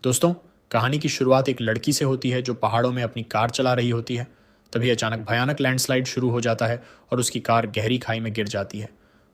दोस्तों, कहानी की शुरुआत एक लड़की से होती है जो पहाड़ों में अपनी कार चला रही होती है। तभी अचानक भयानक लैंडस्लाइड शुरू हो जाता है और उसकी कार गहरी खाई में गिर जाती है।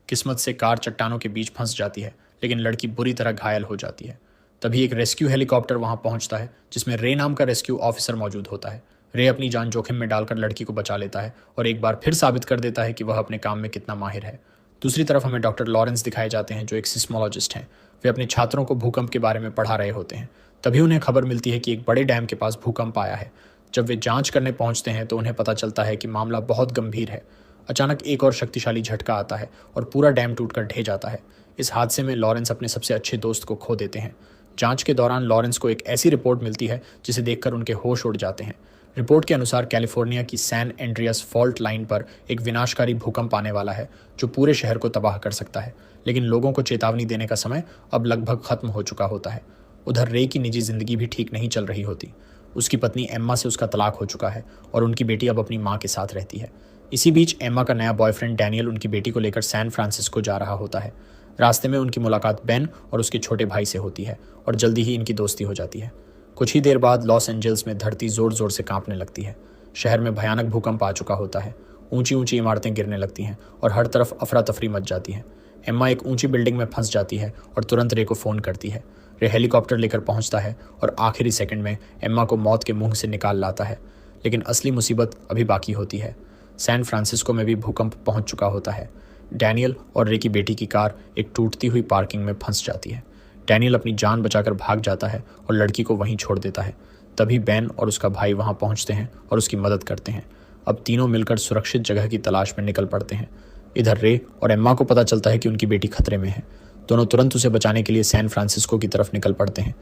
किस्मत से कार चट्टानों के बीच फंस जाती है, लेकिन लड़की बुरी तरह घायल हो जाती है। तभी एक रेस्क्यू हेलीकॉप्टर वहां पहुंचता है, जिसमें रे नाम का रेस्क्यू ऑफिसर मौजूद होता है। रे अपनी जान जोखिम में डालकर लड़की को बचा लेता है और एक बार फिर साबित कर देता है कि वह अपने काम में कितना माहिर है। दूसरी तरफ हमें डॉक्टर लॉरेंस दिखाए जाते हैं, जो एक सिस्मोलॉजिस्ट हैं। वे अपने छात्रों को भूकंप के बारे में पढ़ा रहे होते हैं। तभी उन्हें खबर मिलती है कि एक बड़े डैम के पास भूकंप आया है। जब वे जांच करने पहुंचते हैं तो उन्हें पता चलता है कि मामला बहुत गंभीर है। अचानक एक और शक्तिशाली झटका आता है और पूरा डैम टूटकर ढह जाता है। इस हादसे में लॉरेंस अपने सबसे अच्छे दोस्त को खो देते हैं। जांच के दौरान लॉरेंस को एक ऐसी रिपोर्ट मिलती है जिसे देखकर उनके होश उड़ जाते हैं। रिपोर्ट के अनुसार कैलिफोर्निया की सैन एंड्रियास फॉल्ट लाइन पर एक विनाशकारी भूकंप आने वाला है, जो पूरे शहर को तबाह कर सकता है। लेकिन लोगों को चेतावनी देने का समय अब लगभग खत्म हो चुका होता है। उधर रे की निजी जिंदगी भी ठीक नहीं चल रही होती। उसकी पत्नी एम्मा से उसका तलाक हो चुका है और उनकी बेटी अब अपनी माँ के साथ रहती है। इसी बीच एम्मा का नया बॉयफ्रेंड डैनियल उनकी बेटी को लेकर सैन फ्रांसिस्को जा रहा होता है। रास्ते में उनकी मुलाकात बेन और उसके छोटे भाई से होती है और जल्दी ही इनकी दोस्ती हो जाती है। कुछ ही देर बाद लॉस एंजल्स में धरती जोर जोर से कांपने लगती है। शहर में भयानक भूकंप आ चुका होता है। ऊंची ऊंची इमारतें गिरने लगती हैं और हर तरफ अफरा तफरी मच जाती है। एम्मा एक ऊंची बिल्डिंग में फंस जाती है और तुरंत रे को फ़ोन करती है। रे हेलीकॉप्टर लेकर पहुंचता है और आखिरी सेकंड में एम्मा को मौत के मुंह से निकाल लाता है। लेकिन असली मुसीबत अभी बाकी होती है। सैन फ्रांसिस्को में भी भूकंप पहुंच चुका होता है। डैनियल और रे की बेटी की कार एक टूटती हुई पार्किंग में फंस जाती है। डैनियल अपनी जान बचाकर भाग जाता है और लड़की को वहीं छोड़ देता है। तभी बेन और उसका भाई वहां पहुंचते हैं और उसकी मदद करते हैं। अब तीनों मिलकर सुरक्षित जगह की तलाश में निकल पड़ते हैं। इधर रे और एम्मा को पता चलता है कि उनकी बेटी खतरे में है। दोनों तुरंत उसे बचाने के लिए सैन फ्रांसिस्को की तरफ निकल पड़ते हैं।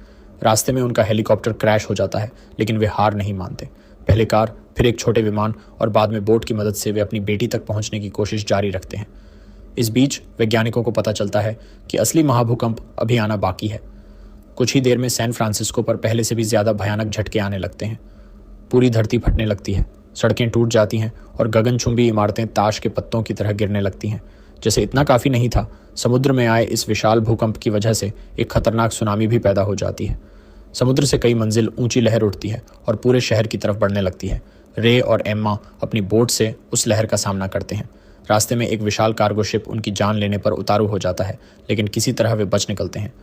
रास्ते में उनका हेलीकॉप्टर क्रैश हो जाता है, लेकिन वे हार नहीं मानते। पहले कार, फिर एक छोटे विमान और बाद में बोट की मदद से वे अपनी बेटी तक पहुंचने की कोशिश जारी रखते हैं। इस बीच वैज्ञानिकों को पता चलता है कि असली महाभूकंप अभी आना बाकी है। कुछ ही देर में सैन फ्रांसिस्को पर पहले से भी ज्यादा भयानक झटके आने लगते हैं। पूरी धरती फटने लगती है, सड़कें टूट जाती हैं और गगनचुंबी इमारतें ताश के पत्तों की तरह गिरने लगती हैं। जैसे इतना काफ़ी नहीं था, समुद्र में आए इस विशाल भूकंप की वजह से एक खतरनाक सुनामी भी पैदा हो जाती है। समुद्र से कई मंजिल ऊंची लहर उठती है और पूरे शहर की तरफ बढ़ने लगती है। रे और एम्मा अपनी बोट से उस लहर का सामना करते हैं। रास्ते में एक विशाल कार्गो शिप उनकी जान लेने पर उतारू हो जाता है, लेकिन किसी तरह वे बच निकलते हैं।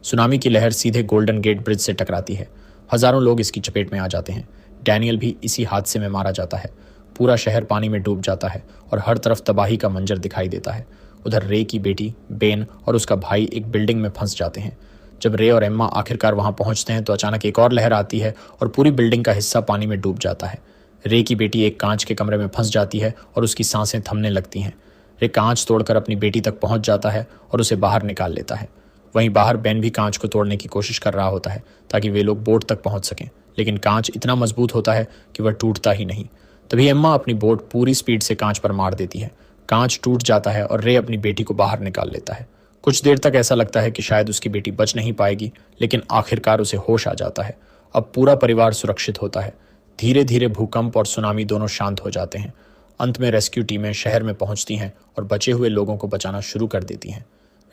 सुनामी की लहर सीधे गोल्डन गेट ब्रिज से टकराती है। हजारों लोग इसकी चपेट में आ जाते हैं। डैनियल भी इसी हादसे में मारा जाता है। पूरा शहर पानी में डूब जाता है और हर तरफ तबाही का मंजर दिखाई देता है। उधर रे की बेटी बेन और उसका भाई एक बिल्डिंग में फंस जाते हैं। जब रे और एम्मा आखिरकार वहां पहुंचते हैं तो अचानक एक और लहर आती है और पूरी बिल्डिंग का हिस्सा पानी में डूब जाता है। रे की बेटी एक कांच के कमरे में फंस जाती है और उसकी सांसें थमने लगती हैं। रे कांच तोड़कर अपनी बेटी तक पहुंच जाता है और उसे बाहर निकाल लेता है। वहीं बाहर बेन भी कांच को तोड़ने की कोशिश कर रहा होता है ताकि वे लोग बोट तक पहुंच सकें, लेकिन कांच इतना मजबूत होता है कि वह टूटता ही नहीं। तभी एम्मा अपनी बोट पूरी स्पीड से कांच पर मार देती है। कांच टूट जाता है और रे अपनी बेटी को बाहर निकाल लेता है। कुछ देर तक ऐसा लगता है कि शायद उसकी बेटी बच नहीं पाएगी, लेकिन आखिरकार उसे होश आ जाता है। अब पूरा परिवार सुरक्षित होता है। धीरे धीरे भूकंप और सुनामी दोनों शांत हो जाते हैं। अंत में रेस्क्यू टीमें शहर में पहुंचती हैं और बचे हुए लोगों को बचाना शुरू कर देती हैं।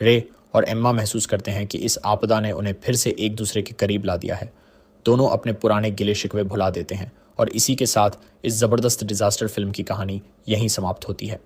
रे और एम्मा महसूस करते हैं कि इस आपदा ने उन्हें फिर से एक दूसरे के करीब ला दिया है। दोनों अपने पुराने गिले शिकवे भुला देते हैं और इसी के साथ इस ज़बरदस्त डिजास्टर फिल्म की कहानी यहीं समाप्त होती है।